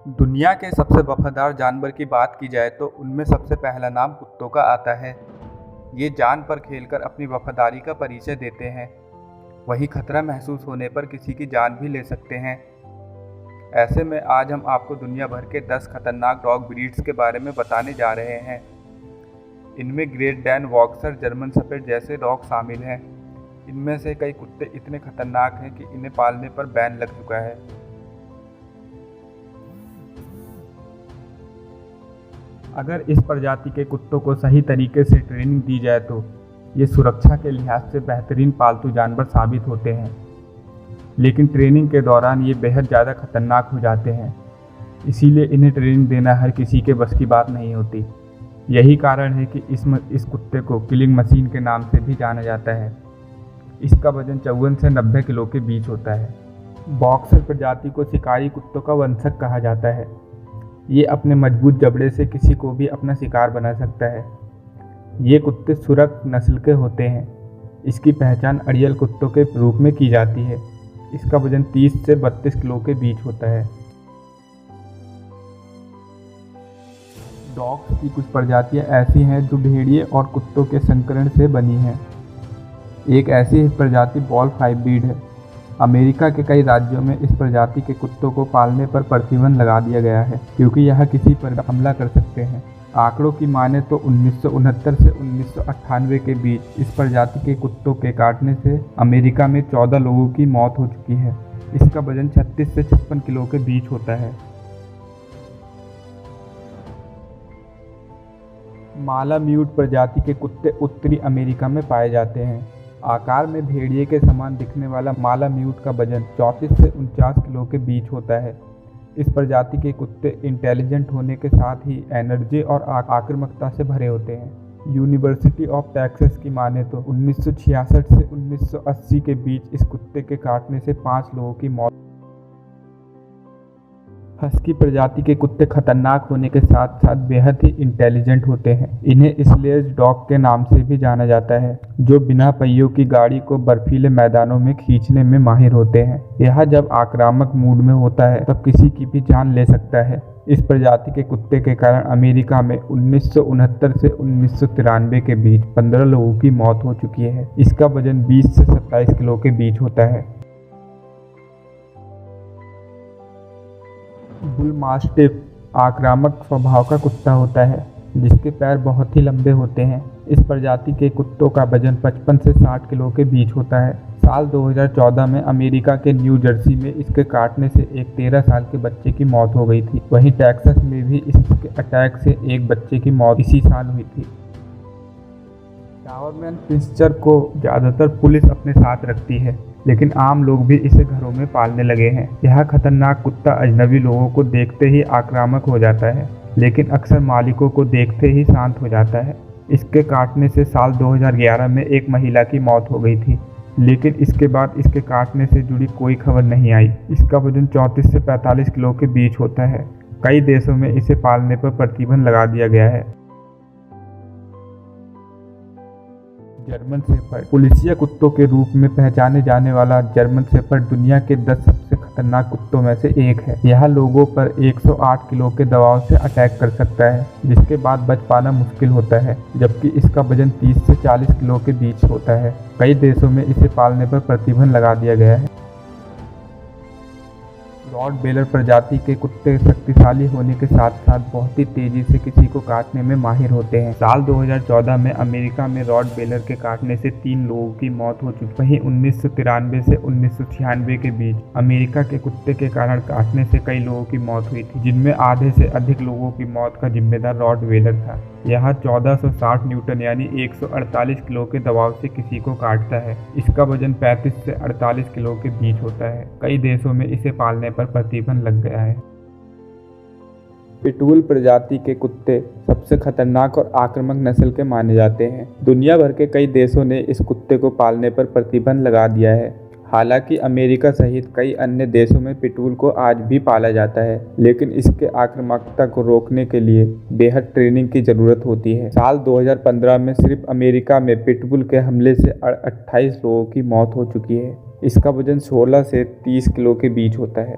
दुनिया के सबसे वफादार जानवर की बात की जाए तो उनमें सबसे पहला नाम कुत्तों का आता है। ये जान पर खेलकर अपनी वफादारी का परिचय देते हैं। वहीं खतरा महसूस होने पर किसी की जान भी ले सकते हैं। ऐसे में आज हम आपको दुनिया भर के 10 खतरनाक डॉग ब्रीड्स के बारे में बताने जा रहे हैं। इनमें great Dan, boxer, German shepherd जैसे डॉग शामिल हैं। इनमें से कई कुत्ते इतने खतरनाक हैं कि इन्हें पालने पर बैन लग चुका है। अगर इस प्रजाति के कुत्तों को सही तरीके से ट्रेनिंग दी जाए तो ये सुरक्षा के लिहाज से बेहतरीन पालतू जानवर साबित होते हैं, लेकिन ट्रेनिंग के दौरान ये बेहद ज़्यादा खतरनाक हो जाते हैं। इसीलिए इन्हें ट्रेनिंग देना हर किसी के बस की बात नहीं होती। यही कारण है कि इस कुत्ते को किलिंग मशीन के नाम से भी जाना जाता है। इसका वजन 54 से 90 किलो के बीच होता है। बॉक्सर प्रजाति को शिकारी कुत्तों का वंशज कहा जाता है। ये अपने मजबूत जबड़े से किसी को भी अपना शिकार बना सकता है। ये कुत्ते सुरख नस्ल के होते हैं। इसकी पहचान अड़ियल कुत्तों के रूप में की जाती है। इसका वजन 30 से 32 किलो के बीच होता है। डॉग्स की कुछ प्रजातियां ऐसी हैं जो भेड़िए और कुत्तों के संकरण से बनी हैं। एक ऐसी प्रजाति बॉल फाइव ब्रीड है। अमेरिका के कई राज्यों में इस प्रजाति के कुत्तों को पालने पर प्रतिबंध लगा दिया गया है, क्योंकि यह किसी पर हमला कर सकते हैं। आंकड़ों की माने तो 1969 से 1998 के बीच इस प्रजाति के कुत्तों के काटने से अमेरिका में 14 लोगों की मौत हो चुकी है। इसका वजन 36 से 56 किलो के बीच होता है। मालाम्यूट प्रजाति के कुत्ते उत्तरी अमेरिका में पाए जाते हैं। आकार में भेड़िए के समान दिखने वाला मालाम्यूट का वजन 34 से 49 किलो के बीच होता है। इस प्रजाति के कुत्ते इंटेलिजेंट होने के साथ ही एनर्जी और आक्रामकता से भरे होते हैं। यूनिवर्सिटी ऑफ टेक्सास की माने तो 1966 से 1980 के बीच इस कुत्ते के काटने से 5 लोगों की मौत। हस्की प्रजाति के कुत्ते खतरनाक होने के साथ साथ बेहद ही इंटेलिजेंट होते हैं। इन्हें स्लेज डॉग के नाम से भी जाना जाता है, जो बिना पहियों की गाड़ी को बर्फीले मैदानों में खींचने में माहिर होते हैं। यह जब आक्रामक मूड में होता है तब किसी की भी जान ले सकता है। इस प्रजाति के कुत्ते के कारण अमेरिका में 1969 से 1993 के बीच 15 लोगों की मौत हो चुकी है। इसका वजन 20 से 27 किलो के बीच होता है। बुल मास्टिफ आक्रामक स्वभाव का कुत्ता होता है, जिसके पैर बहुत ही लंबे होते हैं। इस प्रजाति के कुत्तों का वजन 55 से 60 किलो के बीच होता है। साल 2014 में अमेरिका के न्यू जर्सी में इसके काटने से एक 13 साल के बच्चे की मौत हो गई थी। वहीं टेक्सास में भी इसके अटैक से एक बच्चे की मौत इसी साल हुई थी। डॉबरमैन पिंस्चर को ज़्यादातर पुलिस अपने साथ रखती है, लेकिन आम लोग भी इसे घरों में पालने लगे हैं। यह खतरनाक कुत्ता अजनबी लोगों को देखते ही आक्रामक हो जाता है, लेकिन अक्सर मालिकों को देखते ही शांत हो जाता है। इसके काटने से साल 2011 में एक महिला की मौत हो गई थी, लेकिन इसके बाद इसके काटने से जुड़ी कोई खबर नहीं आई। इसका वजन 34 से 45 किलो के बीच होता है। कई देशों में इसे पालने पर प्रतिबंध लगा दिया गया है। जर्मन शेफर्ड पुलिसिया कुत्तों के रूप में पहचाने जाने वाला जर्मन शेफर्ड दुनिया के 10 सबसे खतरनाक कुत्तों में से एक है। यह लोगों पर 108 किलो के दबाव से अटैक कर सकता है, जिसके बाद बच पाना मुश्किल होता है, जबकि इसका वजन 30 से 40 किलो के बीच होता है। कई देशों में इसे पालने पर प्रतिबंध लगा दिया गया है। रॉटवेलर प्रजाति के कुत्ते शक्तिशाली होने के साथ साथ बहुत ही तेजी से किसी को काटने में माहिर होते हैं। साल 2014 में अमेरिका में रॉटवेलर के काटने से 3 लोगों की मौत हो चुकी। वहीं 1993 से 1996 के बीच अमेरिका के कुत्ते के कारण काटने से कई लोगों की मौत हुई थी, जिनमें आधे से अधिक लोगों की मौत का जिम्मेदार रॉटवेलर था। यह 1460 न्यूटन यानी 148 किलो के दबाव से किसी को काटता है। इसका वजन 35 से 48 किलो के बीच होता है। कई देशों में इसे पालने पर प्रतिबंध लग गया है। पिटबुल प्रजाति के कुत्ते सबसे खतरनाक और आक्रामक नस्ल के माने जाते हैं। दुनिया भर के कई देशों ने इस कुत्ते को पालने पर प्रतिबंध लगा दिया है। हालांकि अमेरिका सहित कई अन्य देशों में पिटबुल को आज भी पाला जाता है, लेकिन इसके आक्रामकता को रोकने के लिए बेहद ट्रेनिंग की ज़रूरत होती है। साल 2015 में सिर्फ अमेरिका में पिटबुल के हमले से 28 लोगों की मौत हो चुकी है। इसका वजन 16 से 30 किलो के बीच होता है।